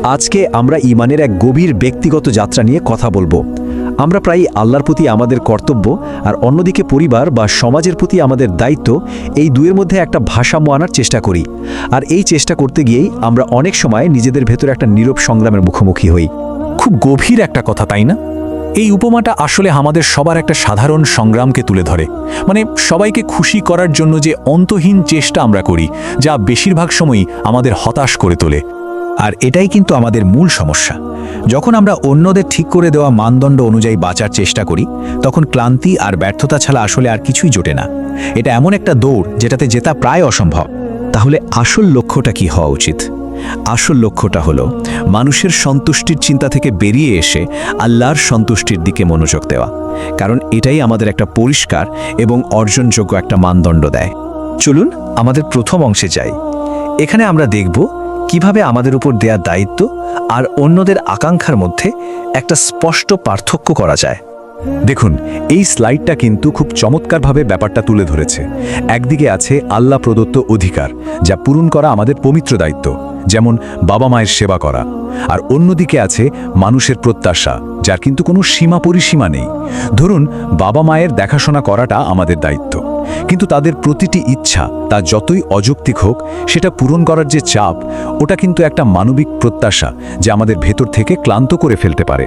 আজকে আমরা ঈমানের এক গভীর ব্যক্তিগত যাত্রা নিয়ে কথা বলবো। আমরা প্রায়ই আল্লাহর প্রতি আমাদের কর্তব্য আর অন্যদিকে পরিবার বা সমাজের প্রতি আমাদের দায়িত্ব, এই দুয়ের মধ্যে একটা ভারসাম্য আনার চেষ্টা করি। আর এই চেষ্টা করতে গিয়েই আমরা অনেক সময় নিজেদের ভেতরে একটা নীরব সংগ্রামের মুখোমুখি হই। খুব গভীর একটা কথা, তাই না? এই উপমাটা আসলে আমাদের সবার একটা সাধারণ সংগ্রামকে তুলে ধরে। মানে সবাইকে খুশি করার জন্য যে অন্তহীন চেষ্টা আমরা করি, যা বেশিরভাগ সময়ই আমাদের হতাশ করে তোলে। আর এটাই কিন্তু আমাদের মূল সমস্যা। যখন আমরা অন্যদের ঠিক করে দেওয়া মানদণ্ড অনুযায়ী বাঁচার চেষ্টা করি, তখন ক্লান্তি আর ব্যর্থতা ছাড়া আসলে আর কিছুই জোটে না। এটা এমন একটা দৌড় যেটাতে জেতা প্রায় অসম্ভব। তাহলে আসল লক্ষ্যটা কি হওয়া উচিত? আসল লক্ষ্যটা হলো মানুষের সন্তুষ্টির চিন্তা থেকে বেরিয়ে এসে আল্লাহর সন্তুষ্টির দিকে মনোযোগ দেওয়া। কারণ এটাই আমাদের একটা পরিষ্কার এবং অর্জনযোগ্য একটা মানদণ্ড দেয়। চলুন আমাদের প্রথম অংশে যাই। এখানে আমরা দেখব কিভাবে আমাদের উপর দেয়া দায়িত্ব আর অন্যদের আকাঙ্ক্ষার মধ্যে একটা স্পষ্ট পার্থক্য করা যায়। দেখুন, এই স্লাইডটা কিন্তু খুব চমৎকারভাবে ব্যাপারটা তুলে ধরেছে। একদিকে আছে আল্লাহ প্রদত্ত অধিকার, যা পূরণ করা আমাদের পবিত্র দায়িত্ব, যেমন বাবা মায়ের সেবা করা। আর অন্যদিকে আছে মানুষের প্রত্যাশা, যার কিন্তু কোনো সীমা পরিসীমা নেই। ধরুন, বাবা মায়ের দেখাশোনা করাটা আমাদের দায়িত্ব, কিন্তু তাদের প্রতিটি ইচ্ছা, তা যতই অযৌক্তিক হোক, সেটা পূরণ করার যে চাপ, ওটা কিন্তু একটা মানবিক প্রত্যাশা, যা আমাদের ভেতর থেকে ক্লান্ত করে ফেলতে পারে।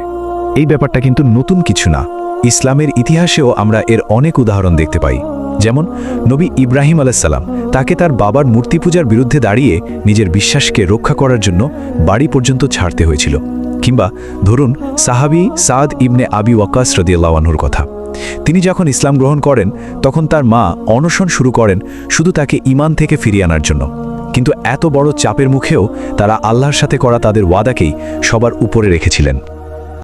এই ব্যাপারটা কিন্তু নতুন কিছু না। ইসলামের ইতিহাসেও আমরা এর অনেক উদাহরণ দেখতে পাই। যেমন নবী ইব্রাহিম আলাইহিসসালাম, তাকে তার বাবার মূর্তি পূজার বিরুদ্ধে দাঁড়িয়ে নিজের বিশ্বাসকে রক্ষা করার জন্য বাড়ি পর্যন্ত ছাড়তে হয়েছিল। কিংবা ধরুন সাহাবী সাদ ইবনে আবি ওয়াক্কাস রাদিয়াল্লাহু আনহুর কথা। তিনি যখন ইসলাম গ্রহণ করেন, তখন তার মা অনশন শুরু করেন শুধু তাকে ঈমান থেকে ফিরিয়ে আনার জন্য। কিন্তু এত বড় চাপের মুখেও তারা আল্লাহর সাথে করা তাদের ওয়াদাকেই সবার উপরে রেখেছিলেন।